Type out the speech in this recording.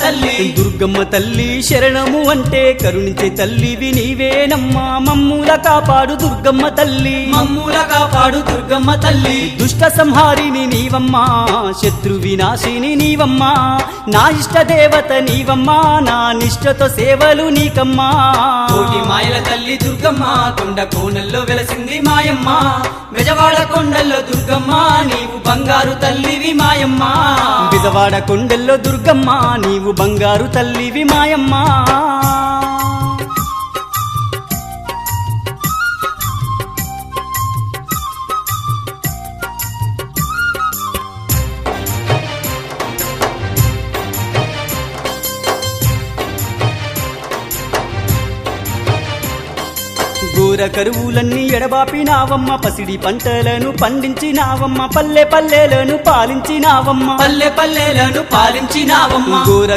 తల్లి దుర్గమ్మ తల్లి శరణము అంటే కరుణించే తల్లివి నీవేనమ్మా మమ్ముల కాపాడు దుర్గమ్మ తల్లి మమ్ముల కాపాడు దుర్గమ్మ తల్లి దుష్ట సంహారిని నీవమ్మా శత్రు వినాశిని నీవమ్మా నా ఇష్ట దేవత నీవమ్మా నా నిష్టతో సేవలు నీకమ్మా కోటి మాయల తల్లి దుర్గమ్మ కొండ కోనల్లో వెలసింది మాయమ్మ బెజవాడ కొండల్లో దుర్గమ్మ నీవు బంగారు తల్లివి మాయమ్మ బిజవాడ కొండల్లో దుర్గమ్మ నీవు బంగారు తల్లివి మాయమ్మా ఘోర కరువులన్నీ ఎడబాపినావమ్మ పసిడి పంటలను పండించినావమ్మ పల్లె పల్లెలను పాలించినావమ్మ పల్లె పల్లెలను పాలించినావమ్మ ఘోర